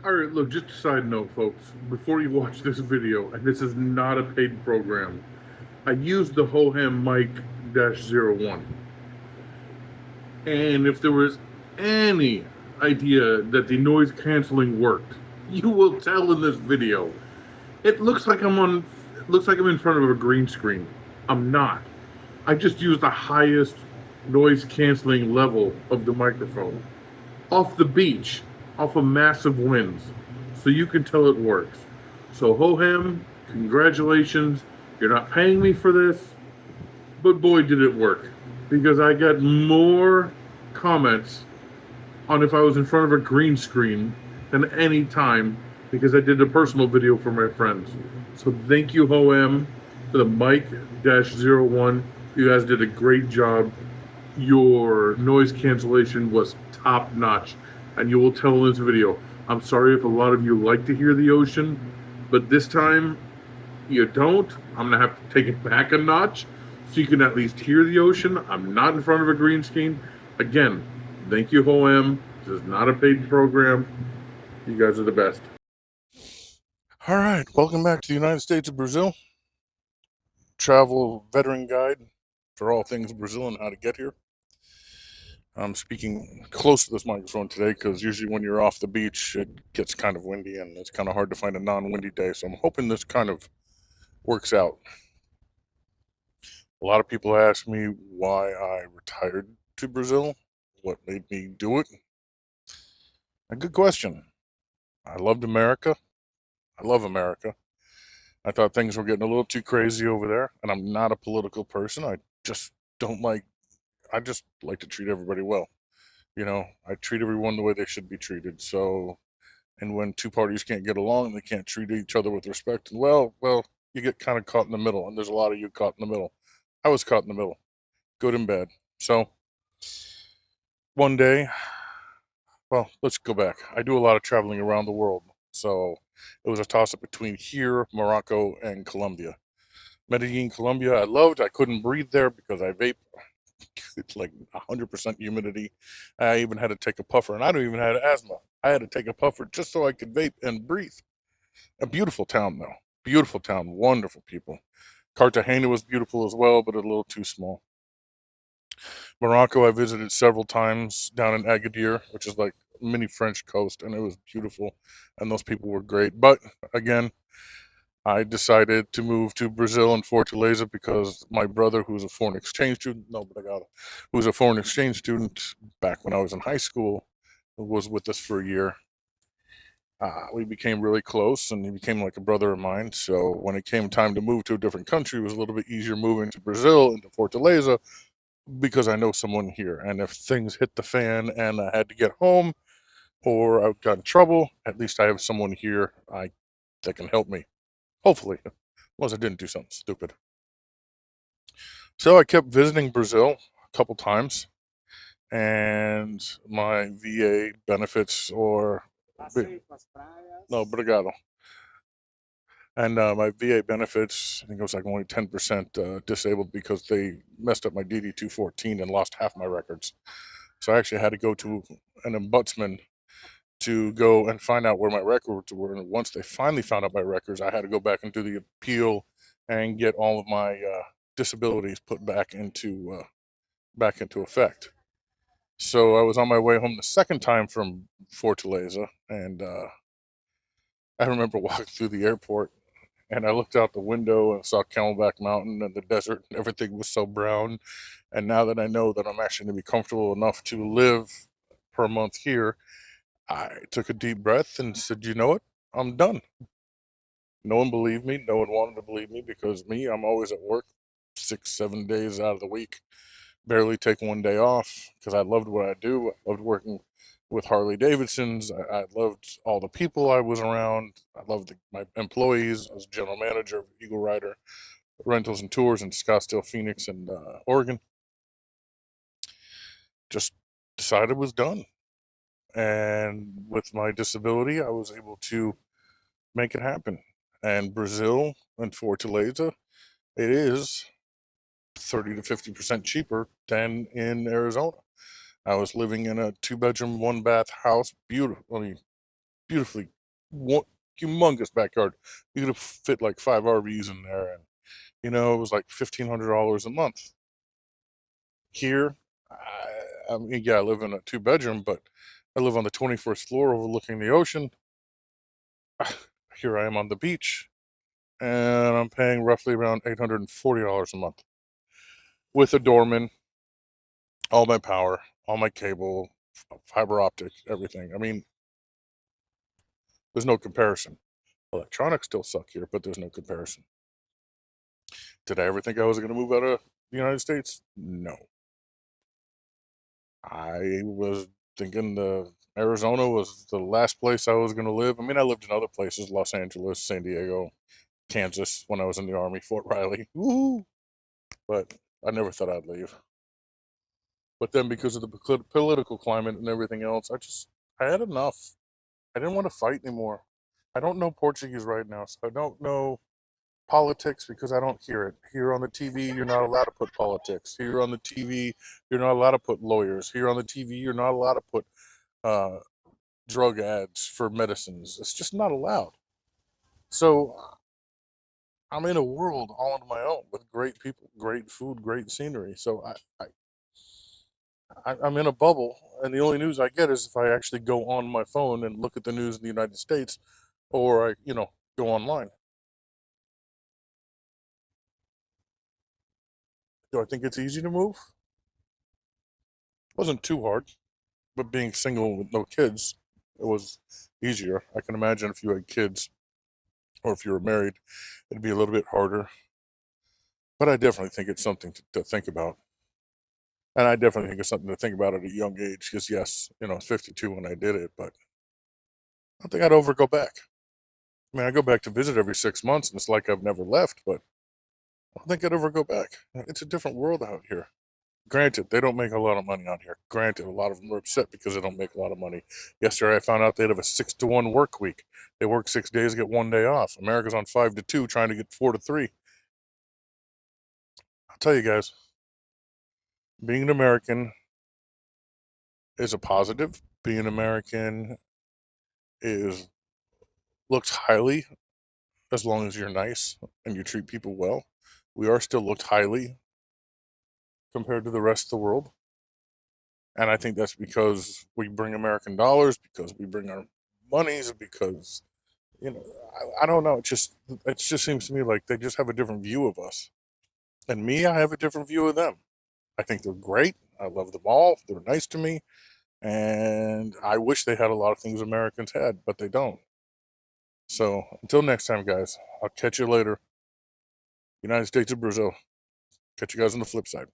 All right, look, just a side note, folks. Before you watch this video, and this is not a paid program, I used the Hohem Mic -01. And if there was any idea that the noise canceling worked, you will tell in this video. It looks like I'm in front of a green screen. I'm not. I just used the highest noise canceling level of the microphone off the beach, off of massive winds, so you can tell it works. So Hohem, congratulations. You're not paying me for this, but boy did it work, because I got more comments on if I was in front of a green screen than any time, because I did a personal video for my friends. So thank you, Hohem, for the Mic -01. You guys did a great job. Your noise cancellation was top notch, and you will tell in this video. I'm sorry if a lot of you like to hear the ocean, but this time you don't. I'm gonna have to take it back a notch so you can at least hear the ocean. I'm not in front of a green screen. Again, thank you, Hoem. This is not a paid program. You guys are the best. All right, welcome back to the United States of Brazil. Travel veteran guide for all things Brazil and how to get here. I'm speaking close to this microphone today because usually when you're off the beach, it gets kind of windy and it's kind of hard to find a non-windy day. So I'm hoping this kind of works out. A lot of people ask me why I retired to Brazil, what made me do it. A good question. I loved America. I love America. I thought things were getting a little too crazy over there, and I'm not a political person. Just don't like, I just like to treat everybody well. I treat everyone the way they should be treated. So, and when two parties can't get along, they can't treat each other with respect. And well, you get kind of caught in the middle, and there's a lot of you caught in the middle. I was caught in the middle, good and bad. So, one day, well, let's go back. I do a lot of traveling around the world. So, it was a toss up between here, Morocco, and Colombia. Medellin, Colombia, I loved. I couldn't breathe there because I vape. It's like 100% humidity. I even had to take a puffer, and I don't even have asthma. I had to take a puffer just so I could vape and breathe. A beautiful town, though. Beautiful town, wonderful people. Cartagena was beautiful as well, but a little too small. Morocco, I visited several times down in Agadir, which is like mini French coast, and it was beautiful, and those people were great. But again, I decided to move to Brazil and Fortaleza because my brother, who's a foreign exchange student, no, but I got it, who's a foreign exchange student back when I was in high school, was with us for a year. We became really close, and he became like a brother of mine. So when it came time to move to a different country, it was a little bit easier moving to Brazil and to Fortaleza because I know someone here. And if things hit the fan and I had to get home or I got in trouble, at least I have someone here that can help me. Hopefully, unless I didn't do something stupid. So I kept visiting Brazil a couple times, and my VA benefits, or no, obrigado. And my VA benefits, I think it was like only 10% disabled because they messed up my DD 214 and lost half my records. So I actually had to go to an ombudsman to go and find out where my records were. And once they finally found out my records, I had to go back and do the appeal and get all of my disabilities put back into effect. So I was on my way home the second time from Fortaleza, and I remember walking through the airport, and I looked out the window and saw Camelback Mountain and the desert, and everything was so brown. And now that I know that I'm actually going to be comfortable enough to live per month here, I took a deep breath and said, you know what? I'm done. No one believed me. No one wanted to believe me because I'm always at work 6, 7 days out of the week. Barely take one day off because I loved what I do. I loved working with Harley Davidsons. I loved all the people I was around. I loved my employees. I was general manager of Eagle Rider Rentals and Tours in Scottsdale, Phoenix, and Oregon. Just decided it was done. And with my disability, I was able to make it happen. And Brazil and Fortaleza, it is 30 to 50% cheaper than in Arizona. I was living in a 2-bedroom, 1-bath house, beautiful, I mean, beautifully one humongous backyard. You could have fit like 5 RVs in there, and it was like $1,500 a month. Here, I mean, yeah, I live in a 2 bedroom, but I live on the 21st floor overlooking the ocean. Here I am on the beach, and I'm paying roughly around $840 a month with a doorman, all my power, all my cable, fiber optic, everything. I mean, there's no comparison. Electronics still suck here, but there's no comparison. Did I ever think I was going to move out of the United States? No. I was thinking Arizona was the last place I was going to live. I mean, I lived in other places, Los Angeles, San Diego, Kansas, when I was in the Army, Fort Riley. Woo! But I never thought I'd leave. But then because of the political climate and everything else, I had enough. I didn't want to fight anymore. I don't know Portuguese right now, so I don't know politics because I don't hear it. Here on the TV, you're not allowed to put politics. Here on the TV, you're not allowed to put lawyers. Here on the TV, you're not allowed to put uh, drug ads for medicines. It's just not allowed. So I'm in a world all on my own with great people, great food, great scenery. So I'm in a bubble, and the only news I get is if I actually go on my phone and look at the news in the United States, or I go online. Do I think it's easy to move? It wasn't too hard, but being single with no kids, it was easier. I can imagine if you had kids or if you were married, it'd be a little bit harder. But I definitely think it's something to think about. And I definitely think it's something to think about at a young age. Because yes, I was 52 when I did it, but I don't think I'd ever go back. I mean, I go back to visit every 6 months, and it's like I've never left, but I don't think I'd ever go back. It's a different world out here. Granted, they don't make a lot of money out here. Granted, a lot of them are upset because they don't make a lot of money. Yesterday, I found out they have a 6-to-1 work week. They work 6 days, get one day off. America's on 5-to-2, trying to get 4-to-3. I'll tell you guys, being an American is a positive. Being an American is looked highly as long as you're nice and you treat people well. We are still looked highly compared to the rest of the world. And I think that's because we bring American dollars, because we bring our monies, because I don't know. It just seems to me like they just have a different view of us. And me, I have a different view of them. I think they're great. I love them all. They're nice to me. And I wish they had a lot of things Americans had, but they don't. So until next time, guys, I'll catch you later. United States of Brazil. Catch you guys on the flip side.